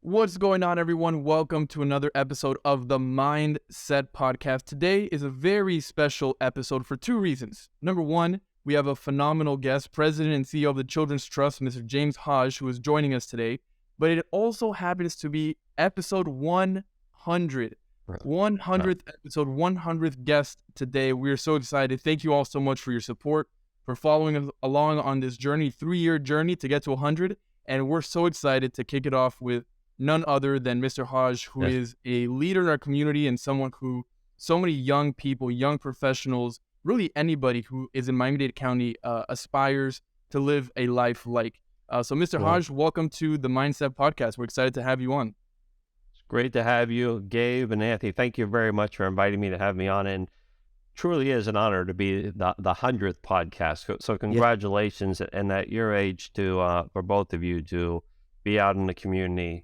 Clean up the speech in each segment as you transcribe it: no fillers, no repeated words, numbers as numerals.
What's going on, everyone? Welcome to another episode of the Mindset Podcast. Today is a very special episode for two reasons. Number one, we have a phenomenal guest, President and CEO of the Children's Trust, Mr. James Haj, who is joining us today. But it also happens to be episode 100. 100th episode, 100th guest today. We're so excited. Thank you all so much for your support, for following us along on this journey, 3-year journey to get to 100. And we're so excited to kick it off with none other than Mr. Haj, who is a leader in our community and someone who so many young people, young professionals, really anybody who is in Miami-Dade County aspires to live a life like. So Mr. Haj, welcome to the Mindset Podcast. We're excited to have you on. It's great to have you, Gabe and Anthony. Thank you very much for inviting me to have me on. And truly is an honor to be the 100th podcast. So congratulations, and at your age to for both of you to be out in the community.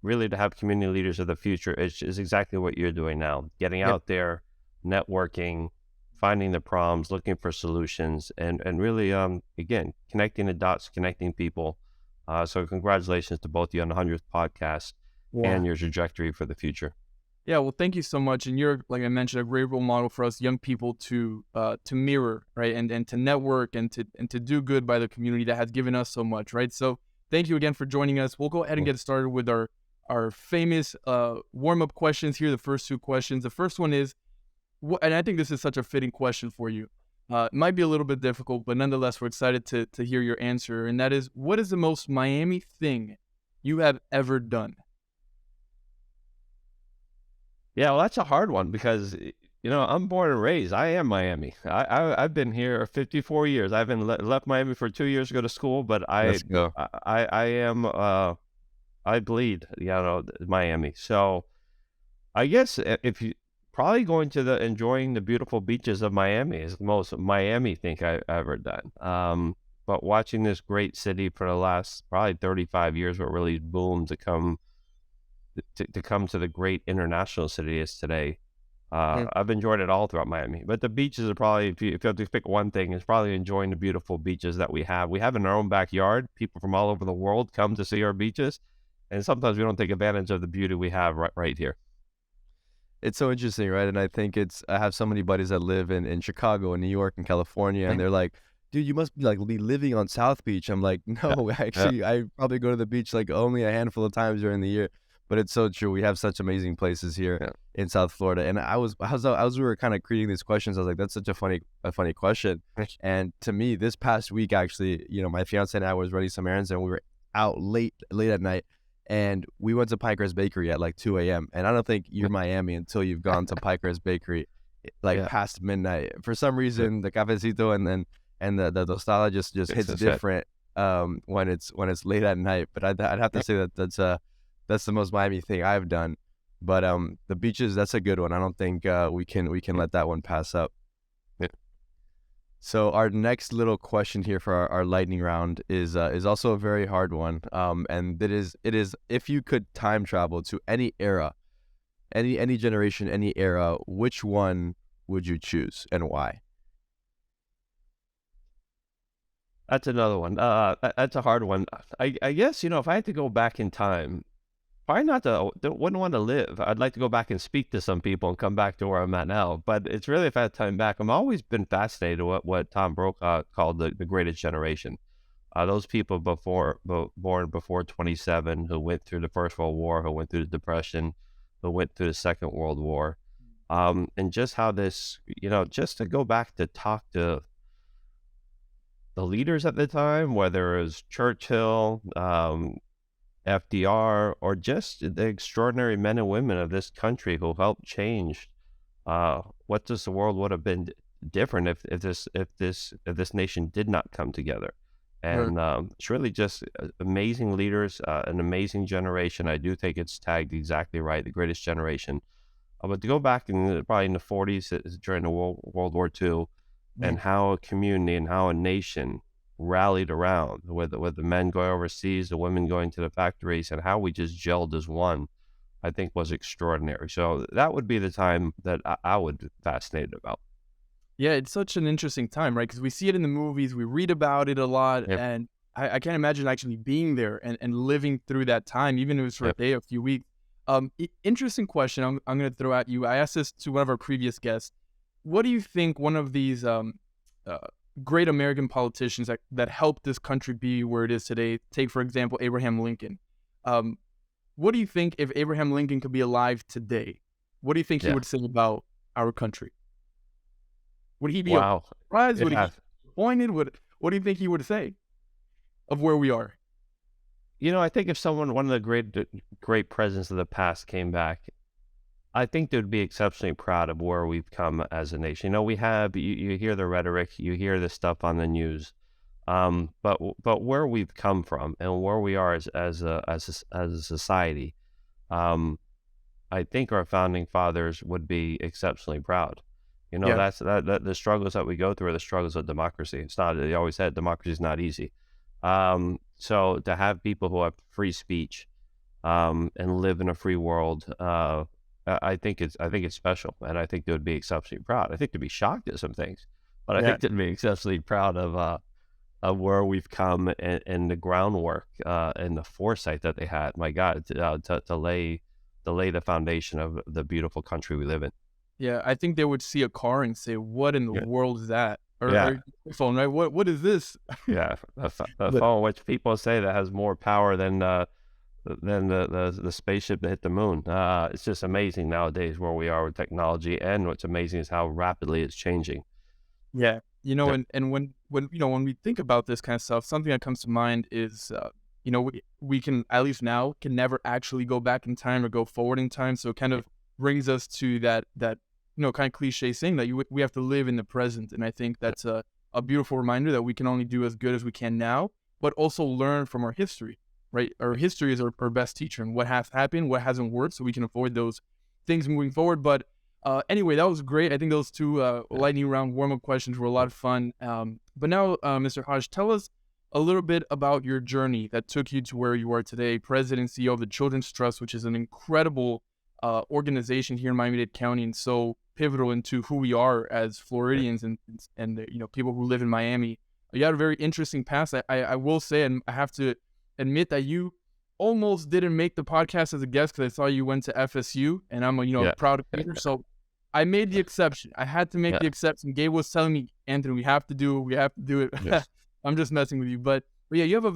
Really to have community leaders of the future is exactly what you're doing now. Getting out there, networking, finding the problems, looking for solutions, and really, again, connecting the dots, connecting people. So congratulations to both of you on the 100th podcast and your trajectory for the future. Yeah, well, thank you so much. And you're, like I mentioned, a great role model for us young people to mirror, right? And to network and to do good by the community that has given us so much, right? So thank you again for joining us. We'll go ahead and get started with our famous warm-up questions here, the first two questions. The first one is, and I think this is such a fitting question for you. It might be a little bit difficult, but nonetheless, we're excited to hear your answer. And that is, what is the most Miami thing you have ever done? Yeah, well, that's a hard one because, I'm born and raised. I am Miami. I've been here 54 years. I've been left Miami for 2 years to go to school, but I bleed, Miami. So I guess if you probably going to enjoying the beautiful beaches of Miami is the most Miami thing I've ever done. But watching this great city for the last probably 35 years, what really boomed to come to the great international city is today. I've enjoyed it all throughout Miami, but the beaches are probably, if you have to pick one thing, is probably enjoying the beautiful beaches that we have. We have in our own backyard. People from all over the world come to see our beaches, and sometimes we don't take advantage of the beauty we have right here. It's so interesting, right? And I think I have so many buddies that live in Chicago and New York and California, and they're like, dude, you must be living on South Beach. I'm like, no, actually, I probably go to the beach like only a handful of times during the year. But it's so true. We have such amazing places here in South Florida. And as we were kind of creating these questions, I was like, that's such a funny question. And to me, this past week, actually, my fiance and I was running some errands, and we were out late at night, and we went to Piker's Bakery at like 2 a.m. And I don't think you're Miami until you've gone to Piker's Bakery past midnight. For some reason, the cafecito and the tostada just hits different when it's late at night. But I'd have to say that's the most Miami thing I've done. But the beaches, that's a good one. I don't think we can let that one pass up. Yeah. So our next little question here for our lightning round is also a very hard one. And it is if you could time travel to any era, any generation, any era, which one would you choose and why? That's another one. That's a hard one. I guess, if I had to go back in time, probably wouldn't want to live. I'd like to go back and speak to some people and come back to where I'm at now. But it's really, if I had time back, I've always been fascinated with what Tom Brokaw called the greatest generation. Those people born before 27 who went through the First World War, who went through the Depression, who went through the Second World War. And just how this, just to go back to talk to the leaders at the time, whether it was Churchill, FDR, or just the extraordinary men and women of this country who helped change what this world would have been different if this nation did not come together. And it's really just amazing leaders, an amazing generation. I do think it's tagged exactly right, the greatest generation. But to go back probably in the 40s during the World War II, and how a community and how a nation rallied around with the men going overseas, the women going to the factories, and how we just gelled as one, I think was extraordinary. So that would be the time that I would be fascinated about. Yeah, it's such an interesting time, right? Because we see it in the movies, we read about it a lot, and I can't imagine actually being there and living through that time, even if it was for a Yep. day, a few weeks. Interesting question. I'm going to throw at you. I asked this to one of our previous guests. What do you think one of these uh, great American politicians that helped this country be where it is today? Take, for example, Abraham Lincoln. Um, what do you think if Abraham Lincoln could be alive today? What do you think he Yeah. would say about our country? Would he be Wow. surprised? Would he Yeah. be disappointed? What do you think he would say of where we are? I think if one of the great presidents of the past came back, I think they'd be exceptionally proud of where we've come as a nation. You hear the rhetoric, you hear the stuff on the news, but where we've come from and where we are as a society, um, I think our founding fathers would be exceptionally proud. Yeah, That the struggles that we go through are the struggles of democracy. It's not. They always said democracy is not easy. So to have people who have free speech, and live in a free world, I think it's special, and I think they would be exceptionally proud. I think they'd be shocked at some things, but I yeah, think they'd be exceptionally proud of where we've come and the groundwork and the foresight that they had. My God, to lay the foundation of the beautiful country we live in. yeah. I think they would see a car and say, "What in the Yeah, world is that?" yeah, Or your phone, right? What is this? yeah. A But phone, which people say that has more power than the spaceship that hit the moon. It's just amazing nowadays where we are with technology, and what's amazing is how rapidly it's changing. yeah, Yeah, and when when we think about this kind of stuff, something that comes to mind is, we can at least now can never actually go back in time or go forward in time. So it kind of brings us to that kind of cliche saying that we have to live in the present, and I think that's a beautiful reminder that we can only do as good as we can now, but also learn from our history, right? Our history is our best teacher, and what has happened, what hasn't worked, so we can avoid those things moving forward. But anyway, that was great. I think those two yeah. lightning round warm-up questions were a lot of fun. But now, Mr. Haj, tell us a little bit about your journey that took you to where you are today, President and CEO of the Children's Trust, which is an incredible organization here in Miami-Dade County, and so pivotal into who we are as Floridians and people who live in Miami. You had a very interesting past. I will say, and I have to admit that you almost didn't make the podcast as a guest because I saw you went to FSU, and I'm a Yeah. proud Peter. So I made the exception. I had to make Yeah. the exception. Gabe was telling me, Anthony, we have to do it. We have to do it. Yes. I'm just messing with you, but yeah, you have a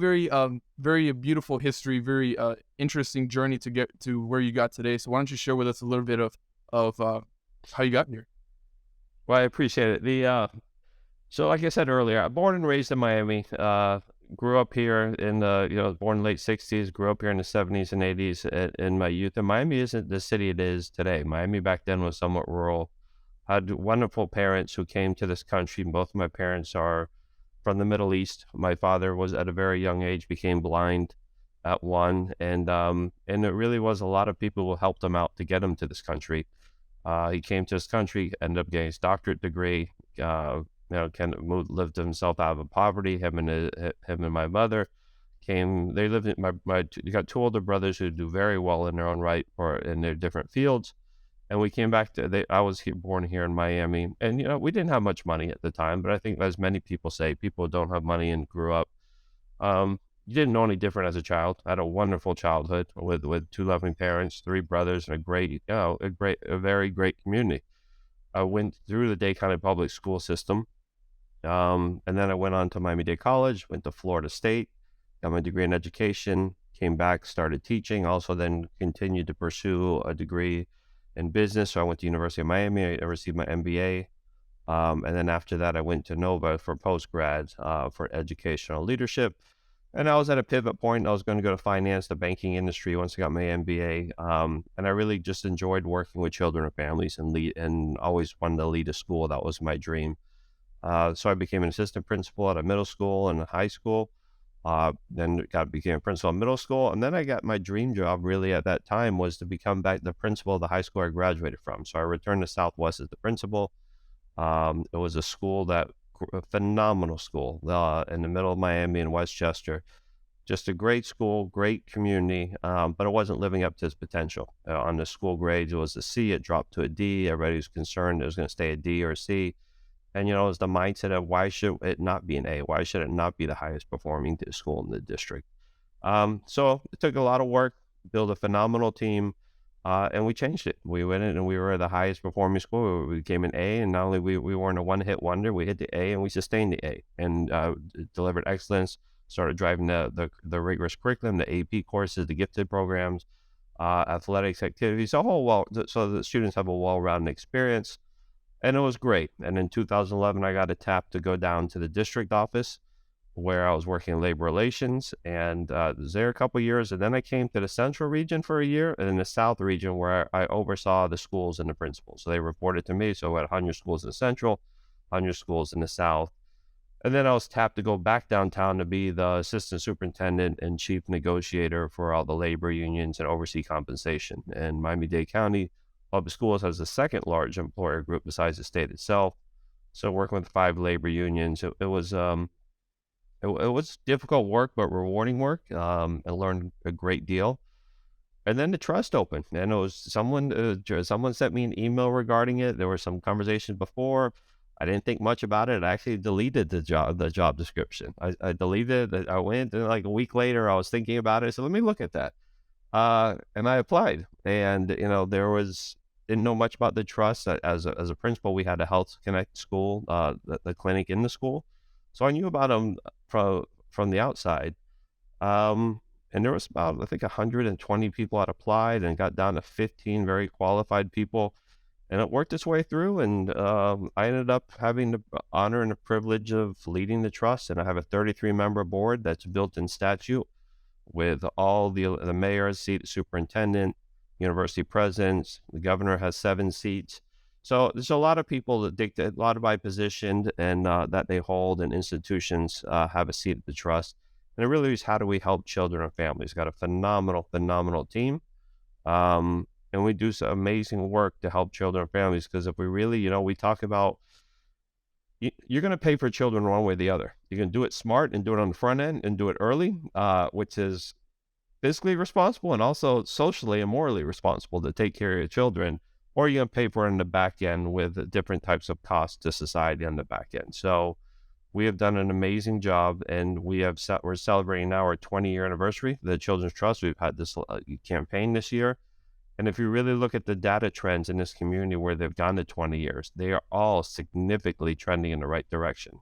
very beautiful history, very interesting journey to get to where you got today. So why don't you share with us a little bit of how you got here? Well, I appreciate it. So like I said earlier, I'm born and raised in Miami. Grew up here born in the late '60s. Grew up here in the '70s and '80s in my youth. And Miami isn't the city it is today. Miami back then was somewhat rural. Had wonderful parents who came to this country. Both of my parents are from the Middle East. My father was at a very young age became blind at one, and it really was a lot of people who helped him out to get him to this country. He came to this country, ended up getting his doctorate degree. Lived himself out of poverty. Him and my mother came. They lived in you got two older brothers who do very well in their own right or in their different fields. And we came back I was born here in Miami, and we didn't have much money at the time, but I think as many people say, people who don't have money and grew up, you didn't know any different as a child. I had a wonderful childhood with two loving parents, three brothers, and a very great community. I went through the Dade County public school system, and then I went on to Miami-Dade College, went to Florida State, got my degree in education, came back, started teaching, also then continued to pursue a degree in business. So I went to University of Miami, I received my MBA. And then after that, I went to Nova for postgrad for educational leadership. And I was at a pivot point. I was going to go to finance, the banking industry once I got my MBA. And I really just enjoyed working with children and families and always wanted to lead a school. That was my dream. So I became an assistant principal at a middle school and a high school. Then became a principal in middle school. And then I got my dream job really at that time was to become back the principal of the high school I graduated from. So I returned to Southwest as the principal. It was a a phenomenal school in the middle of Miami in Westchester. Just a great school, great community, but it wasn't living up to its potential. On the school grades, it was a C, it dropped to a D. Everybody was concerned it was going to stay a D or a C. And, it was the mindset of why should it not be an A? Why should it not be the highest performing school in the district? So it took a lot of work, build a phenomenal team, and we changed it. We went in and we were the highest performing school. We became an A, and not only we weren't a one-hit wonder, we hit the A and we sustained the A and delivered excellence, started driving the rigorous curriculum, the AP courses, the gifted programs, athletics activities, so the students have a well-rounded experience. And it was great. And in 2011, I got a tap to go down to the district office where I was working in labor relations, and was there a couple of years. And then I came to the central region for a year, and in the south region where I oversaw the schools and the principals. So they reported to me. So we had 100 schools in the central, 100 schools in the south. And then I was tapped to go back downtown to be the assistant superintendent and chief negotiator for all the labor unions and oversee compensation. And Miami-Dade County Public Schools has the second large employer group besides the state itself. So working with 5 labor unions, it was difficult work, but rewarding work. I learned a great deal. And then the trust opened, and it was someone sent me an email regarding it. There were some conversations before. I didn't think much about it. I actually deleted the job description. I deleted it. I went, and like a week later, I was thinking about it. So let me look at that. And I applied, and didn't know much about the trust. As a principal, we had a Health Connect school, the clinic in the school, so I knew about them from the outside. And there was about, I think, 120 people had applied, and got down to 15 very qualified people, and it worked its way through. And I ended up having the honor and the privilege of leading the trust, and I have a 33-member board that's built in statute, with all the mayor's seat, superintendent, university presidents. The governor has 7 seats. So there's a lot of people that dictate, a lot of my position and that they hold, and institutions have a seat at the trust. And it really is, how do we help children and families? Got a phenomenal team. And we do some amazing work to help children and families, because if we really, we talk about, you're going to pay for children one way or the other. You can do it smart and do it on the front end and do it early, which is fiscally responsible and also socially and morally responsible to take care of your children, or you're going to pay for it in the back end with different types of costs to society on the back end. So we have done an amazing job, and we're celebrating now our 20-year anniversary, the Children's Trust. We've had this campaign this year. And if you really look at the data trends in this community where they've gone to 20 years, they are all significantly trending in the right direction.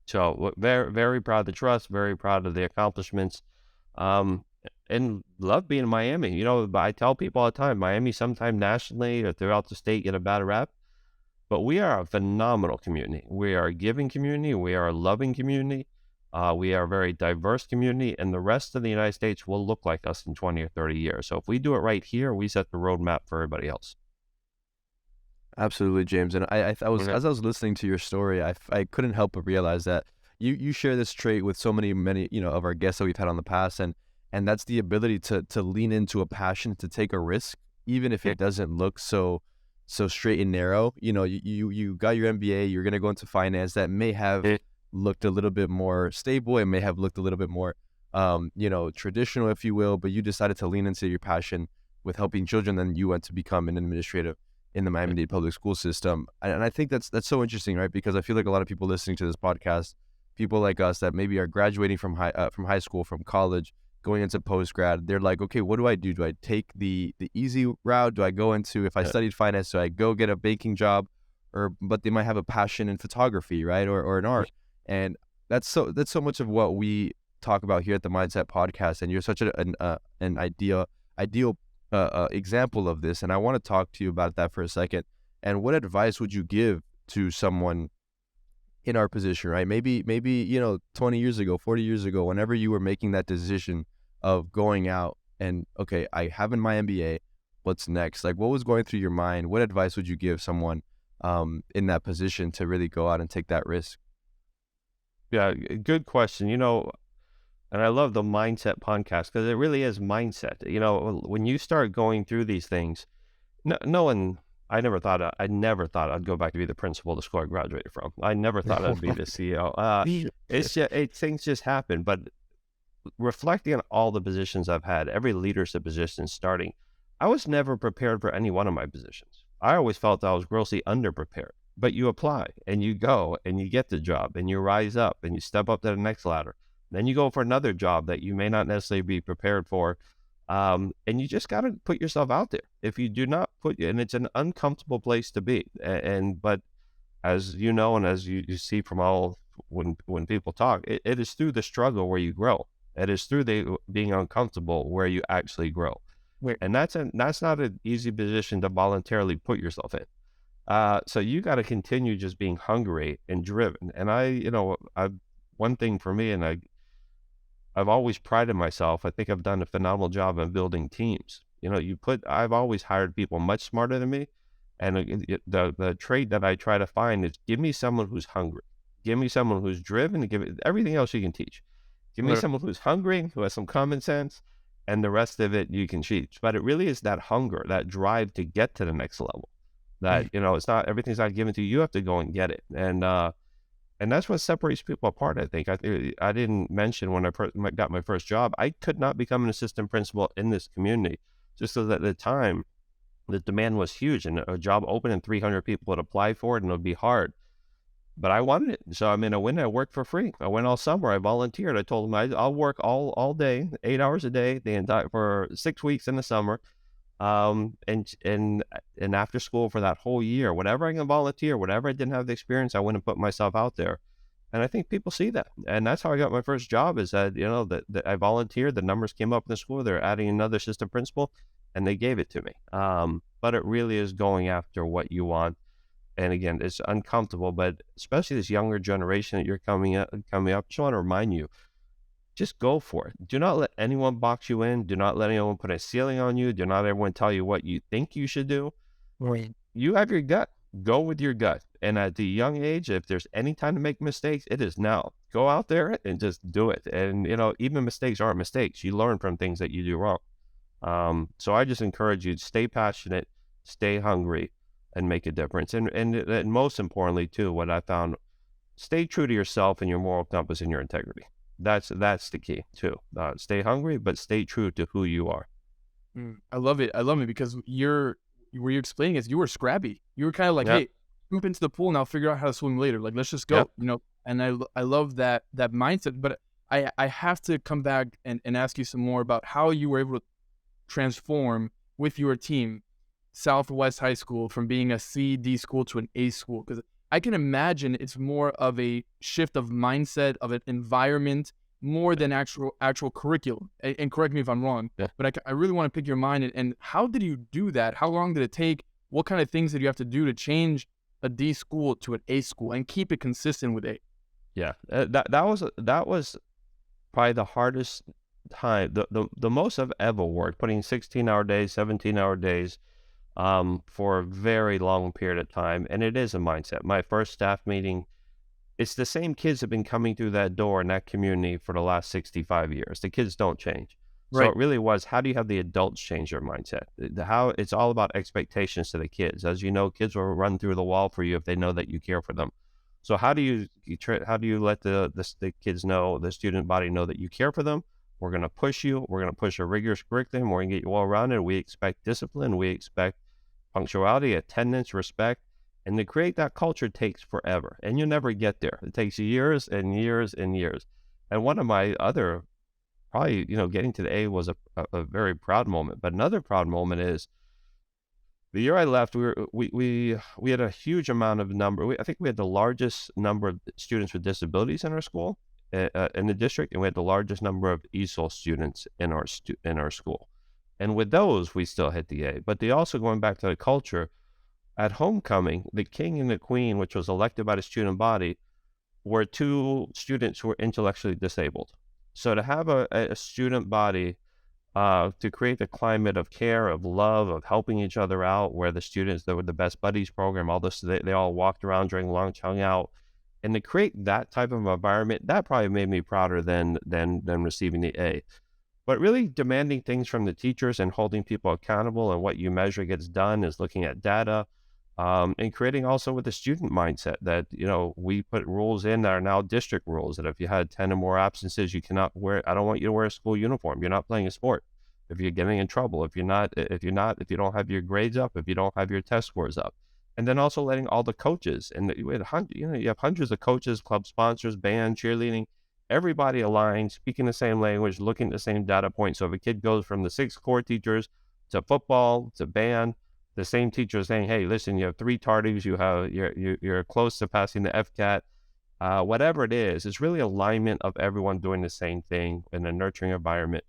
So very, very proud of the trust, very proud of the accomplishments, and love being in Miami. I tell people all the time, Miami sometimes nationally or throughout the state get a bad rap, but we are a phenomenal community. We are a giving community. We are a loving community. We are a very diverse community, and the rest of the United States will look like us in 20 or 30 years. So if we do it right here, we set the roadmap for everybody else. Absolutely, James. And as I was listening to your story, I couldn't help but realize that you share this trait with so many of our guests that we've had on the past, and that's the ability to lean into a passion, to take a risk, even if it doesn't look so straight and narrow. You got your MBA, you're gonna go into finance. That may have looked a little bit more stable. It may have looked a little bit more, traditional, if you will, but you decided to lean into your passion with helping children. Then you went to become an administrative in the Miami-Dade public school system. And I think that's so interesting, right? Because I feel like a lot of people listening to this podcast, people like us that maybe are graduating from high school, from college, going into post-grad, they're like, okay, what do I do? Do I take the easy route? Do I go into, if I studied finance, do I go get a baking job? But they might have a passion in photography, right? Or in art. And that's so much of what we talk about here at the Mindset Podcast. And you're such an ideal example of this. And I want to talk to you about that for a second. And what advice would you give to someone in our position, right? Maybe 20 years ago, 40 years ago, whenever you were making that decision of going out and, okay, I have in my MBA, what's next? Like, what was going through your mind? What advice would you give someone in that position to really go out and take that risk? Yeah, good question. And I love the Mindset Podcast because it really is mindset. When you start going through these things, I never thought I'd go back to be the principal of the school I graduated from. I never thought I'd be the CEO. Things just happen. But reflecting on all the positions I've had, every leadership position starting, I was never prepared for any one of my positions. I always felt I was grossly underprepared. but you apply and you go and you get the job and you rise up and you step up to the next ladder. Then you go for another job that you may not necessarily be prepared for. And you just got to put yourself out there. If you do not and it's an uncomfortable place to be. But as you know, and as you see from all, when people talk, it is through the struggle where you grow. It is through being uncomfortable where you actually grow. Wait. And that's not an easy position to voluntarily put yourself in. So you got to continue just being hungry and driven. And one thing for me, and I've always prided myself. I think I've done a phenomenal job of building teams. I've always hired people much smarter than me. And the trait that I try to find is give me someone who's hungry. Give me someone who's driven, and give it everything else you can teach. Give me someone who's hungry, who has some common sense, and the rest of it you can teach. But it really is that hunger, that drive to get to the next level. That, it's not, everything's not given to you. You have to go and get it. And that's what separates people apart, I think. I didn't mention when I got my first job, I could not become an assistant principal in this community, just because at the time, the demand was huge and a job open and 300 people would apply for it and it would be hard. But I wanted it. So, I went and I worked for free. I went all summer. I volunteered. I told them I'll work all day, 8 hours a day, for 6 weeks in the summer. And after school for that whole year, whatever I can volunteer, whatever I didn't have the experience, I went and put myself out there. And I think people see that. And that's how I got my first job, is that, that I volunteered, the numbers came up in the school, they're adding another assistant principal, and they gave it to me. But it really is going after what you want. And again, it's uncomfortable, but especially this younger generation that you're coming up, just want to remind you, just go for it. Do not let anyone box you in. Do not let anyone put a ceiling on you. Do not everyone tell you what you think you should do. Right. You have your gut. Go with your gut. And at the young age, if there's any time to make mistakes, it is now. Go out there and just do it. And, even mistakes aren't mistakes. You learn from things that you do wrong. So I just encourage you to stay passionate, stay hungry, and make a difference. And most importantly, too, what I found, stay true to yourself and your moral compass and your integrity. That's the key too. Stay hungry, but stay true to who you are. I love it. Because what you're explaining is you were scrappy. You were kind of like, hey, jump into the pool and I'll figure out how to swim later. Like, let's just go, And I love that mindset. But I have to come back and ask you some more about how you were able to transform with your team Southwest High School from being a C/D school to an A school. Because I can imagine it's more of a shift of mindset, of an environment, more than actual curriculum. And correct me if I'm wrong, but I really want to pick your mind. And how did you do that? How long did it take? What kind of things did you have to do to change a D school to an A school and keep it consistent with A? Yeah, that was probably the hardest time, the most I've ever worked, putting 16-hour days, 17-hour days, for a very long period of time. And it is a mindset. My first staff meeting, it's the same kids have been coming through that door in that community for the last 65 years. The kids don't change. Right. So it really was, how do you have the adults change their mindset? How it's all about expectations to the kids. As you know, kids will run through the wall for you if they know that you care for them. So how do you let the kids know, the student body know that you care for them? We're going to push you. We're going to push a rigorous curriculum. We're going to get you well rounded. We expect discipline. We expect punctuality, attendance, respect. And to create that culture takes forever. And you'll never get there. It takes years and years and years. And one of my other, probably, getting to the A was a very proud moment. But another proud moment is the year I left, we had a huge amount of I think we had the largest number of students with disabilities in our school, in the district, and we had the largest number of ESOL students in our school. And with those, we still hit the A. But they also, going back to the culture, at homecoming, the king and the queen, which was elected by the student body, were two students who were intellectually disabled. So to have a student body, to create a climate of care, of love, of helping each other out, where the students that were the Best Buddies program, all this, they all walked around during lunch, hung out, and to create that type of environment, that probably made me prouder than receiving the A. But really demanding things from the teachers and holding people accountable, and what you measure gets done is looking at data, and creating also with the student mindset that, we put rules in that are now district rules, that if you had 10 or more absences, you cannot I don't want you to wear a school uniform. You're not playing a sport. If you're getting in trouble, if you don't have your grades up, if you don't have your test scores up, And then also letting all the coaches, and we had you have hundreds of coaches, club sponsors, band, cheerleading, everybody aligned, speaking the same language, looking at the same data points. So if a kid goes from the 6 core teachers to football to band, the same teacher is saying, hey, listen, you have 3 tardies, you're close to passing the FCAT, whatever it is, it's really alignment of everyone doing the same thing in a nurturing environment.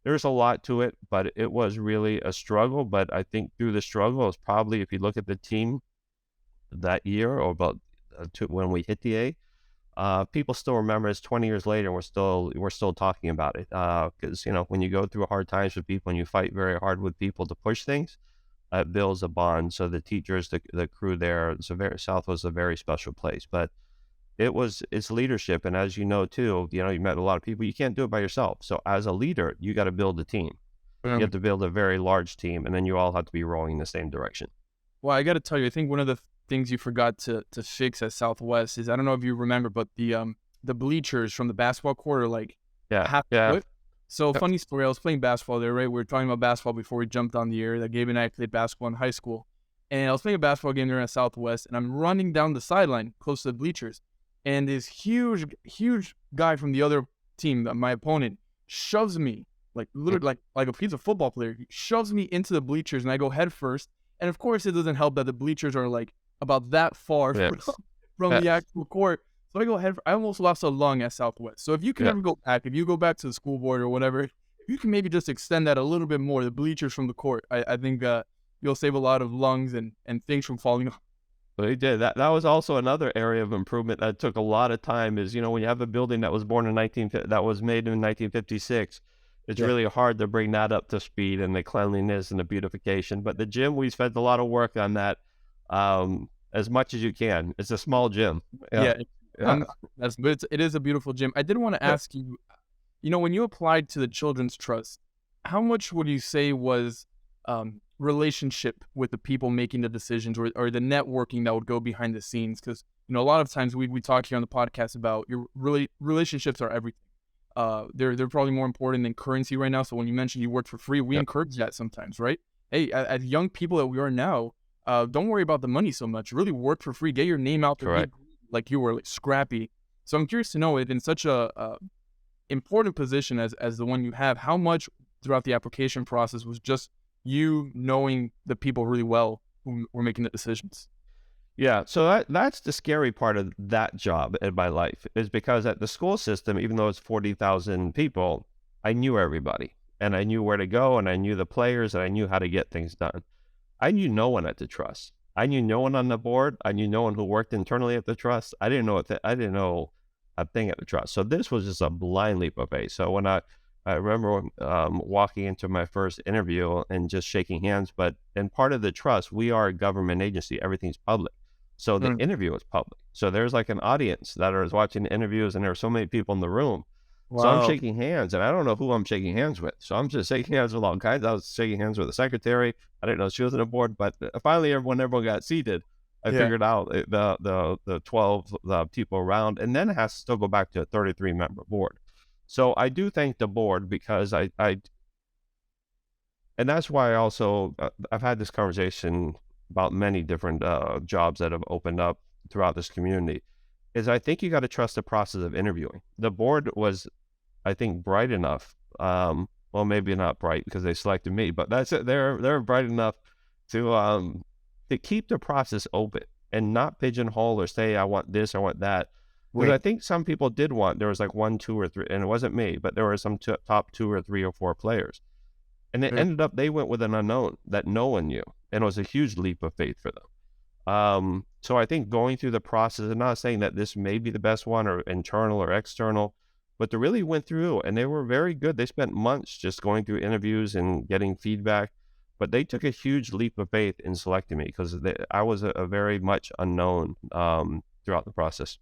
There's a lot to it, but it was really a struggle. But I think through the struggle, it's probably, if you look at the team that year, or about when we hit the A, people still remember it's 20 years later, and we're still talking about it. Because when you go through hard times with people and you fight very hard with people to push things, it builds a bond. So the teachers, the crew there, South was a very special place. But it's leadership, and as you know too, you met a lot of people. You can't do it by yourself. So as a leader, you got to build a team. You have to build a very large team, and then you all have to be rowing in the same direction. Well, I got to tell you, I think one of the things you forgot to fix at Southwest is, I don't know if you remember, but the bleachers from the basketball court are like half foot. So funny story, I was playing basketball there, right? We were talking about basketball before we jumped on the air. That Gabe and I played basketball in high school. And I was playing a basketball game there at Southwest, and I'm running down the sideline close to the bleachers. And this huge guy from the other team, my opponent, shoves me, like literally like a piece of football player. He shoves me into the bleachers, and I go head first. And of course, it doesn't help that the bleachers are like about that far from the actual court. So I go head first. I almost lost a lung at Southwest. So if you can ever go back, if you go back to the school board or whatever, if you can maybe just extend that a little bit more, the bleachers from the court, I think you'll save a lot of lungs and things from falling off. Well, he did. That was also another area of improvement that took a lot of time. Is when you have a building that was that was made in 1956, it's really hard to bring that up to speed, and the cleanliness and the beautification. But the gym, we spent a lot of work on that, as much as you can. It's a small gym. It is a beautiful gym. I did want to ask you, when you applied to the Children's Trust, how much would you say was relationship with the people making the decisions, or the networking that would go behind the scenes? Because a lot of times we talk here on the podcast about your relationships are everything. They're probably more important than currency right now. So when you mentioned you work for free, we encourage that sometimes, right? Hey, as young people that we are now, don't worry about the money so much. Really work for free. Get your name out there, like you were, like, scrappy. So I'm curious to know, if in such a important position as the one you have, how much throughout the application process was just you knowing the people really well who were making the decisions? Yeah, so that's the scary part of that job in my life, is because at the school system, even though it's 40,000 people, I knew everybody, and I knew where to go, and I knew the players, and I knew how to get things done. I knew no one at the trust. I knew no one on the board. I knew no one who worked internally at the trust. I didn't know a thing at the trust. So this was just a blind leap of faith. So when I remember walking into my first interview and just shaking hands, and part of the trust, we are a government agency. Everything's public. So the interview is public. So there's like an audience that is watching the interviews, and there are so many people in the room. Wow. So I'm shaking hands, and I don't know who I'm shaking hands with. So I'm just shaking hands with all kinds. I was shaking hands with the secretary. I didn't know she was on the board, but finally, when everyone got seated, I figured out the 12 people around, and then it has to still go back to a 33-member board. So I do thank the board, because and that's why I also, I've had this conversation about many different jobs that have opened up throughout this community, is I think you got to trust the process of interviewing. The board was, I think, bright enough, well, maybe not bright because they selected me, but that's it. They're bright enough to keep the process open and not pigeonhole or say, I want this, I want that. Because I think some people did there was like 1, 2, or 3, and it wasn't me, but there were some top 2 or 3 or 4 players. And it ended up, they went with an unknown that no one knew. And it was a huge leap of faith for them. So I think going through the process, and not saying that this may be the best one, or internal or external, but they really went through, and they were very good. They spent months just going through interviews and getting feedback, but they took a huge leap of faith in selecting me, because I was a very much unknown throughout the process.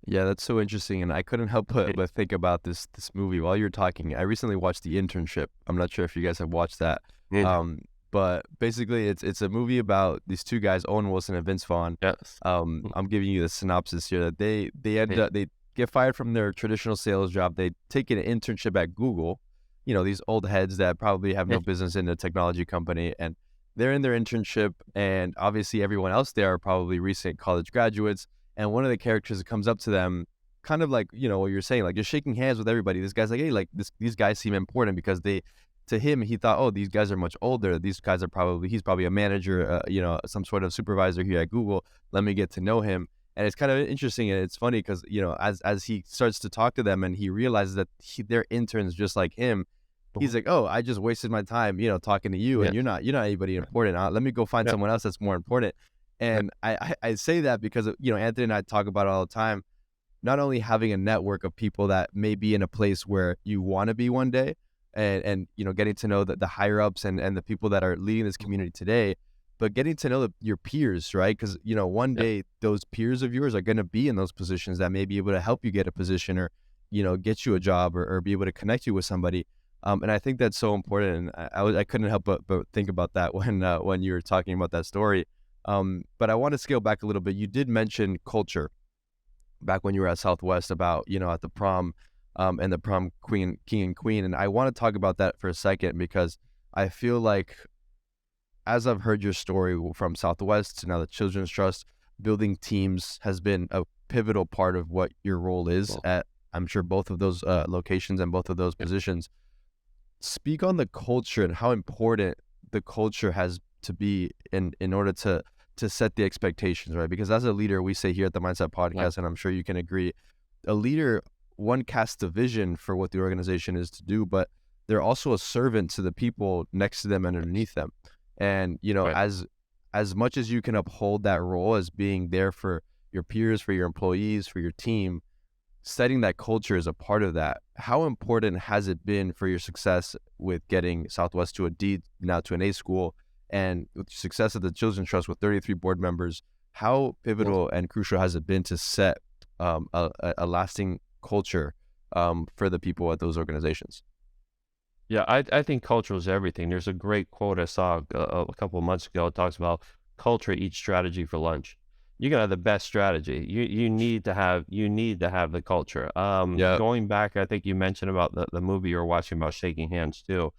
Yeah, that's so interesting, and I couldn't help but think about this movie while you're talking. I recently watched The Internship. I'm not sure if you guys have watched that. But basically, it's a movie about these 2 guys, Owen Wilson and Vince Vaughn. Yes. I'm giving you the synopsis here. That they get fired from their traditional sales job. They take an internship at Google. These old heads that probably have no business in a technology company, and they're in their internship, and obviously everyone else there are probably recent college graduates. And one of the characters that comes up to them, kind of like, you know, what you're saying, like just shaking hands with everybody. This guy's like, hey, like these guys seem important because to him, he thought, oh, these guys are much older. These guys are he's probably a manager, you know, some sort of supervisor here at Google. Let me get to know him. And it's kind of interesting, and it's funny because, you know, as he starts to talk to them and he realizes that they're interns just like him, he's like, oh, I just wasted my time, you know, talking to you, and you're not anybody important. Let me go find someone else that's more important. And I say that because, you know, Anthony and I talk about it all the time. Not only having a network of people that may be in a place where you want to be one day, and you know, getting to know the higher ups and the people that are leading this community today, but getting to know your peers, right? Because, you know, one day those peers of yours are going to be in those positions that may be able to help you get a position, or, you know, get you a job, or be able to connect you with somebody. And I think that's so important. And I couldn't help but think about that when you were talking about that story. But I want to scale back a little bit. You did mention culture back when you were at Southwest about, you know, at the prom, and the prom king and queen. And I want to talk about that for a second, because I feel like, as I've heard your story from Southwest to now the Children's Trust, building teams has been a pivotal part of what your role is at, I'm sure, both of those locations and both of those positions. Speak on the culture and how important the culture has to be in order to set the expectations, right? Because as a leader, we say here at the Mindset Podcast, and I'm sure you can agree, a leader, one, casts the vision for what the organization is to do, but they're also a servant to the people next to them and underneath them. And, you know, as much as you can uphold that role as being there for your peers, for your employees, for your team, setting that culture is a part of that. How important has it been for your success with getting Southwest to a D, now to an A school, and with your success at the Children's Trust with 33 board members? How pivotal and crucial has it been to set a lasting culture for the people at those organizations? Yeah, I think culture is everything. There's a great quote I saw a couple of months ago. It talks about culture eats strategy for lunch. You can have the best strategy. You need to have the culture. Going back, I think you mentioned about the movie you were watching about shaking hands too.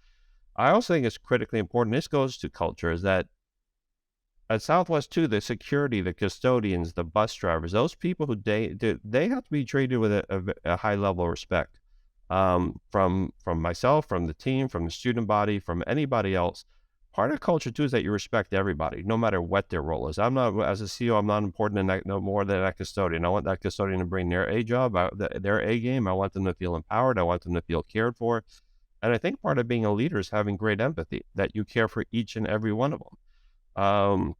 I also think it's critically important. This goes to culture, is that at Southwest too, the security, the custodians, the bus drivers, those people who they have to be treated with a high level of respect. From myself, from the team, from the student body, from anybody else. Part of culture too is that you respect everybody, no matter what their role is. I'm not, as a CEO, I'm not important in that, no more than that custodian. I want that custodian to bring their A job, their A game. I want them to feel empowered. I want them to feel cared for. And I think part of being a leader is having great empathy, that you care for each and every one of them.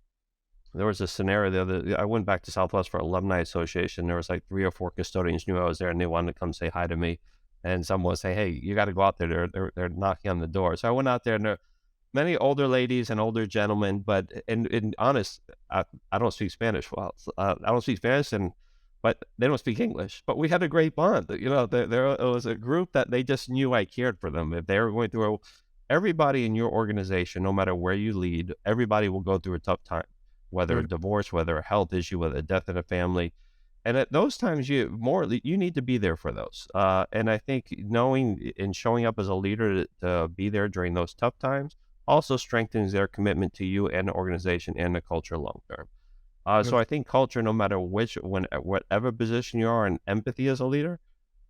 There was a scenario I went back to Southwest for Alumni Association. There was like 3 or 4 custodians knew I was there, and they wanted to come say hi to me. And someone would say, hey, you got to go out there. They're knocking on the door. So I went out there, and there are many older ladies and older gentlemen, but in honest, I don't speak Spanish well. I don't speak Spanish, but they don't speak English. But we had a great bond. You know, there was a group that they just knew I cared for them. If they were going through everybody in your organization, no matter where you lead, everybody will go through a tough time, whether a divorce, whether a health issue, whether a death in a family. And at those times, you need to be there for those. And I think knowing and showing up as a leader to be there during those tough times also strengthens their commitment to you and the organization and the culture long term. So I think culture, no matter whatever position you are, and empathy as a leader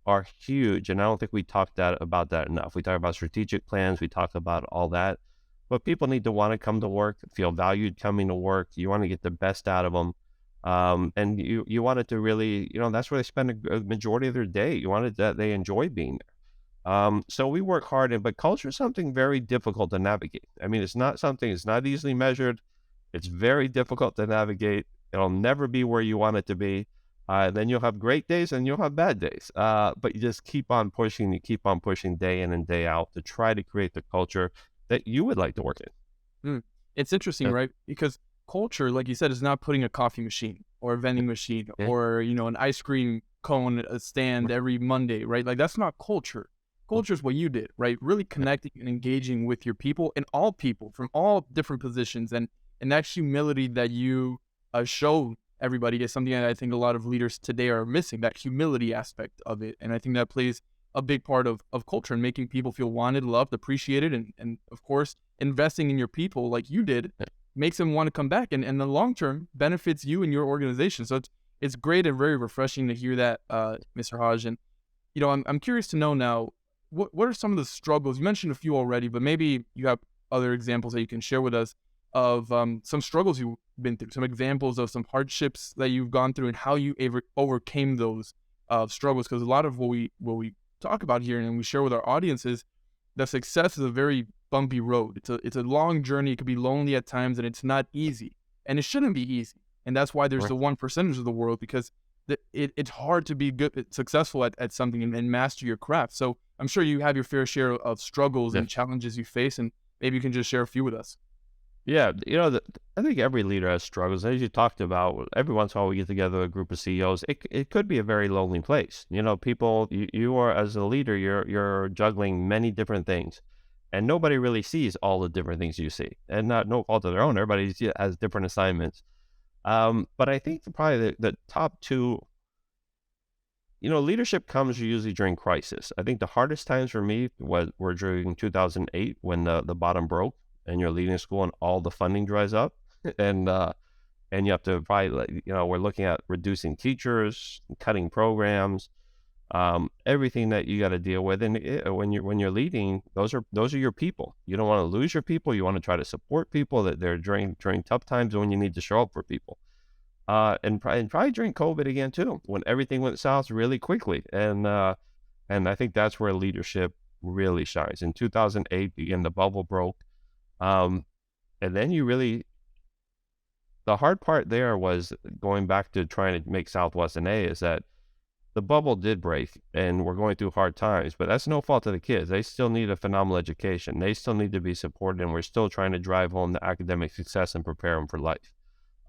are huge. And I don't think we talked about that enough. We talk about strategic plans. We talk about all that. But people need to want to come to work, feel valued coming to work. You want to get the best out of them. And you want it to really, you know, that's where they spend a majority of their day. You want it that they enjoy being there. So we work hard, but culture is something very difficult to navigate. I mean, it's not easily measured. It's very difficult to navigate. It'll never be where you want it to be. Then you'll have great days and you'll have bad days. But you just keep on pushing. You keep on pushing day in and day out to try to create the culture that you would like to work in. It's interesting, right? Because culture, like you said, is not putting a coffee machine or a vending machine or, you know, an ice cream cone stand every Monday, right? Like, that's not culture. Culture is what you did, right? Really connecting and engaging with your people, and all people from all different positions. And that humility that you show everybody is something that I think a lot of leaders today are missing, that humility aspect of it. And I think that plays a big part of culture and making people feel wanted, loved, appreciated, and of course, investing in your people like you did makes them want to come back, and in the long term benefits you and your organization. So it's great and very refreshing to hear that, Mr. Haj. And I'm curious to know now, what are some of the struggles? You mentioned a few already, but maybe you have other examples that you can share with us of some struggles you've been through, some examples of some hardships that you've gone through and how you overcame those struggles. Because a lot of what we talk about here and we share with our audiences, that success is a very bumpy road. It's a long journey. It could be lonely at times, and it's not easy, and it shouldn't be easy. And that's why there's the 1% of the world, because it's hard to be successful at something and master your craft. So I'm sure you have your fair share of struggles and challenges you face, and maybe you can just share a few with us. Yeah, I think every leader has struggles. As you talked about, every once in a while we get together a group of CEOs. It could be a very lonely place. People, you are, as a leader, you're juggling many different things, and nobody really sees all the different things you see. And no fault of their own. Everybody has different assignments. But I think probably the top two, leadership comes usually during crisis. I think the hardest times for me were during 2008 when the bottom broke and you're leading a school and all the funding dries up, and you have to probably, we're looking at reducing teachers, cutting programs, everything that you got to deal with. And when you're leading, those are your people. You don't want to lose your people. You want to try to support people that they're during tough times when you need to show up for people. And probably during COVID again too, when everything went south really quickly. And I think that's where leadership really shines. In 2008, again, the bubble broke. And then the hard part there was going back to trying to make Southwest an A, is that the bubble did break and we're going through hard times, but that's no fault of the kids. They still need a phenomenal education. They still need to be supported, and we're still trying to drive home the academic success and prepare them for life.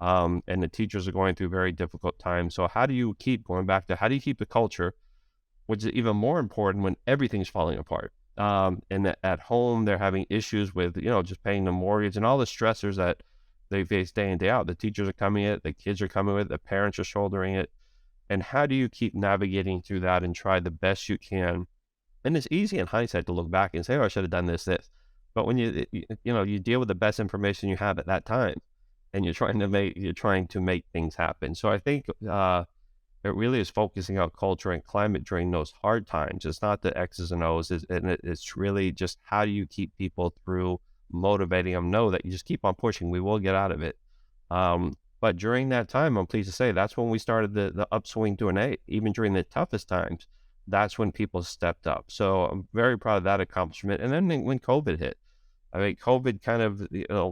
And the teachers are going through very difficult times. So how do you keep the culture, which is even more important when everything's falling apart? And at home, they're having issues with, just paying the mortgage and all the stressors that they face day in, day out. The teachers are coming at it, the kids are coming with it, the parents are shouldering it. And how do you keep navigating through that and try the best you can? And it's easy in hindsight to look back and say, oh, I should have done this. But when you deal with the best information you have at that time, and you're trying to make things happen. So I think it really is focusing on culture and climate during those hard times. It's not the X's and O's, it's really just how do you keep people through, motivating them, know that you just keep on pushing, we will get out of it. But during that time, I'm pleased to say that's when we started the upswing to an A. Even during the toughest times, that's when people stepped up. So I'm very proud of that accomplishment. And then when COVID hit, I mean, COVID kind of,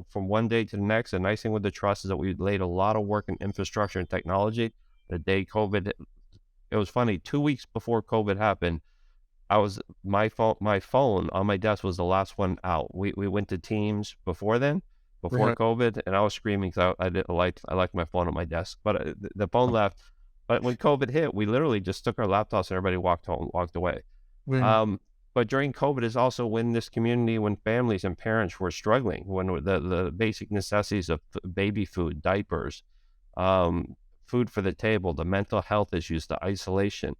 from one day to the next, the nice thing with the trust is that we laid a lot of work in infrastructure and technology. The day COVID hit, it was funny, 2 weeks before COVID happened, my phone on my desk was the last one out. We went to Teams before COVID, and I was screaming because I liked my phone at my desk, but the phone left. But when COVID hit, we literally just took our laptops and everybody walked away. But during COVID is also when this community, when families and parents were struggling, when the basic necessities of baby food, diapers, food for the table, the mental health issues, the isolation,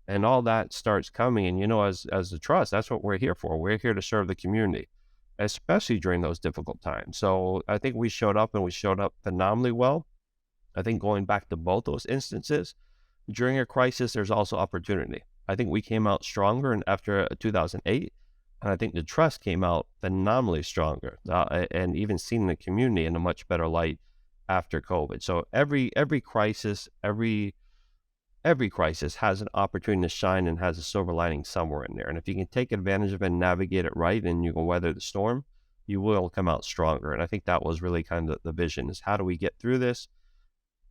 and all that starts coming. And, as the trust, that's what we're here for. We're here to serve the community, especially during those difficult times. So I think we showed up phenomenally well. I think going back to both those instances, during a crisis, there's also opportunity. I think we came out stronger and after 2008, and I think the trust came out phenomenally stronger, and even seen the community in a much better light after COVID. So every crisis has an opportunity to shine and has a silver lining somewhere in there. And if you can take advantage of it and navigate it right, and you can weather the storm, you will come out stronger. And I think that was really kind of the vision, is how do we get through this?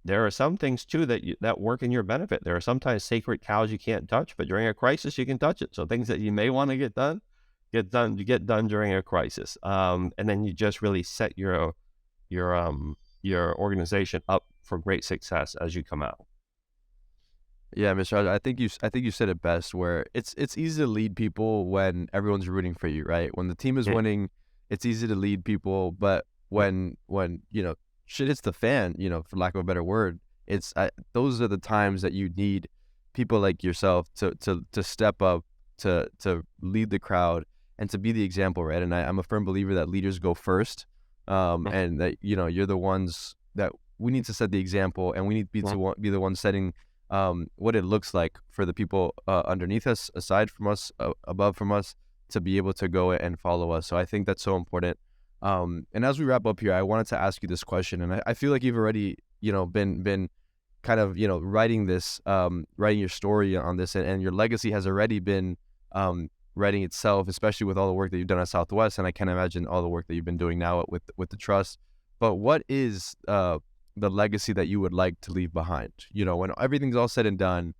There are some things too that work in your benefit. There are sometimes sacred cows you can't touch, but during a crisis you can touch it. So things that you may want to get done. You get done during a crisis, and then you just really set your organization up for great success as you come out. Yeah, Mr. Haj, I think you said it best, where it's easy to lead people when everyone's rooting for you, right? When the team is winning, it's easy to lead people, but when shit hits the fan, for lack of a better word, those are the times that you need people like yourself to step up, to lead the crowd and to be the example, right? And I'm a firm believer that leaders go first, and that, you know, you're the ones that we need to set the example, and we need to be the ones setting what it looks like for the people underneath us, aside from us, above from us, to be able to go and follow us. So I think that's so important. And as we wrap up here, I wanted to ask you this question, and I feel like you've already, you know, been kind of, you know, writing your story on this, and your legacy has already been writing itself, especially with all the work that you've done at Southwest, and I can't imagine all the work that you've been doing now with the trust. But what is the legacy that you would like to leave behind? You know, when everything's all said and done,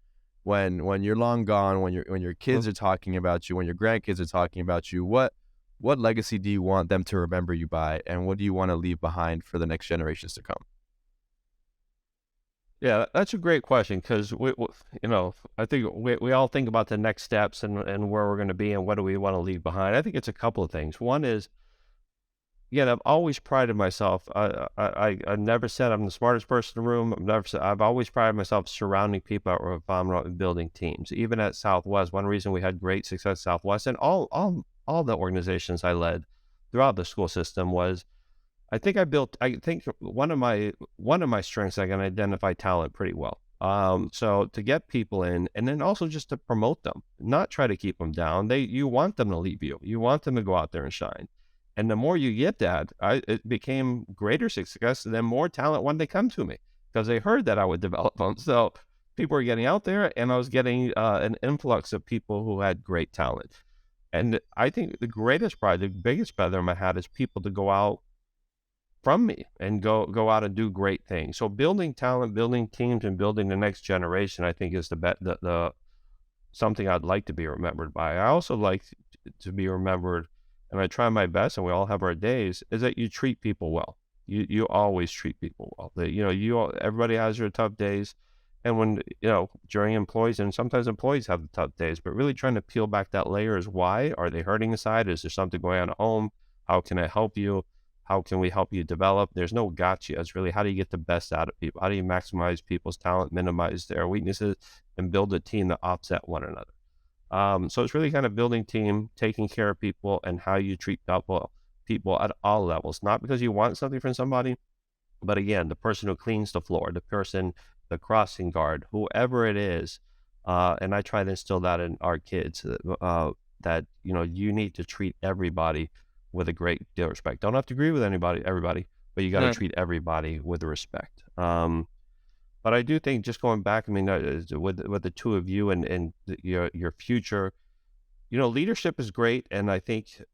when you're long gone, when your kids are talking about you, when your grandkids are talking about you, what legacy do you want them to remember you by, and what do you want to leave behind for the next generations to come? Yeah, that's a great question, because you know, I think we all think about the next steps and where we're going to be and what do we want to leave behind. I think it's a couple of things. One is, again, I've always prided myself. I never said I'm the smartest person in the room. I've always prided myself surrounding people if I'm building teams. Even at Southwest, one reason we had great success at Southwest and all the organizations I led throughout the school system was, I think one of my strengths, I can identify talent pretty well. So to get people in, and then also just to promote them, not try to keep them down. You want them to leave you. You want them to go out there and shine. And the more you get that, it became greater success. And then more talent when they come to me, because they heard that I would develop them. So people were getting out there, and I was getting an influx of people who had great talent. And I think the greatest pride, the biggest feather in my hat, is people to go out from me and go out and do great things. So building talent, building teams, and building the next generation, I think is the something I'd like to be remembered by. I also like to be remembered, and I try my best, and we all have our days, is that you treat people well. You always treat people well. That, you know, everybody has their tough days, and when, you know, during employees, and sometimes employees have the tough days, but really trying to peel back that layer is, why are they hurting inside? Is there something going on at home? How can I help you? How can we help you develop? There's no gotcha. It's really, how do you get the best out of people? How do you maximize people's talent, minimize their weaknesses, and build a team that offset one another? So it's really kind of building team, taking care of people, and how you treat people at all levels. Not because you want something from somebody, but again, the person who cleans the floor, the crossing guard, whoever it is. And I try to instill that in our kids, that, you know, you need to treat everybody with a great deal of respect. Don't have to agree with everybody, but you got to treat everybody with respect. But I do think, just going back, I mean, with the two of you and your future, you know, leadership is great, and I think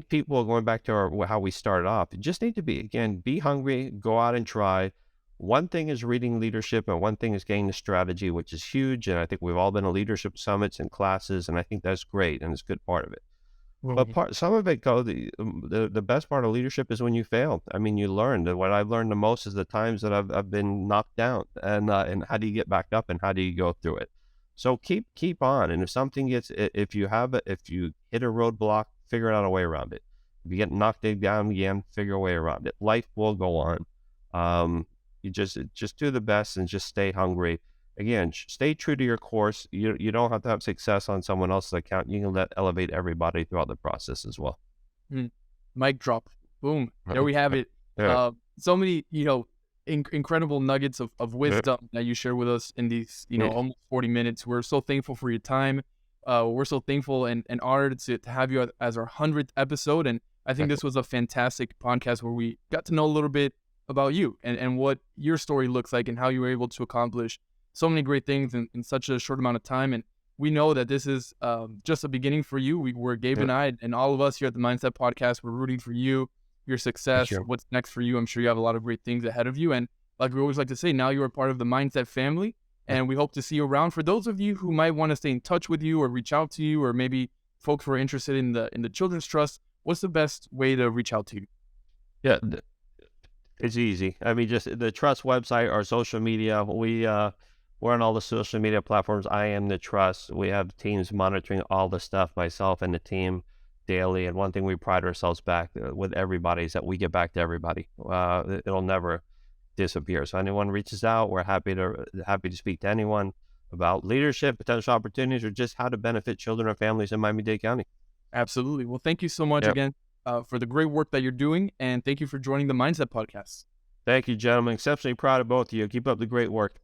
people, going back to how we started off, just need to be hungry, go out and try. One thing is reading leadership, and one thing is getting the strategy, which is huge. And I think we've all been to leadership summits and classes, and I think that's great, and it's a good part of it. But some of it, the best part of leadership is when you fail. I mean, you learn. What I've learned the most is the times that I've been knocked down, and how do you get back up, and how do you go through it? So keep on. And if you hit a roadblock, figure out a way around it. If you get knocked down again, figure a way around it. Life will go on. You just do the best, and just stay hungry. Again, stay true to your course. You don't have to have success on someone else's account. You can elevate everybody throughout the process as well. Mic drop. Boom. There we have it. Yeah. So many, you know, incredible nuggets of wisdom that you share with us in these, you know, almost 40 minutes. We're so thankful for your time. We're so thankful and honored to have you as our 100th episode. And I think this was a fantastic podcast where we got to know a little bit about you and what your story looks like, and how you were able to accomplish so many great things in such a short amount of time. And we know that this is just a beginning for you. We're Gabe and I, and all of us here at the Mindset Podcast, we're rooting for you, your success, what's next for you. I'm sure you have a lot of great things ahead of you. And like we always like to say, now you are part of the Mindset family, and we hope to see you around. For those of you who might want to stay in touch with you or reach out to you, or maybe folks who are interested in the Children's Trust, what's the best way to reach out to you? Yeah, it's easy. I mean, just the Trust website, our social media. We're on all the social media platforms. I am the Trust. We have teams monitoring all the stuff, myself and the team, daily. And one thing we pride ourselves back with everybody is that we get back to everybody. It'll never disappear. So anyone reaches out, we're happy to speak to anyone about leadership, potential opportunities, or just how to benefit children and families in Miami-Dade County. Absolutely. Well, thank you so much Yep. again for the great work that you're doing, and thank you for joining the Mindset Podcast. Thank you, gentlemen. Exceptionally proud of both of you. Keep up the great work.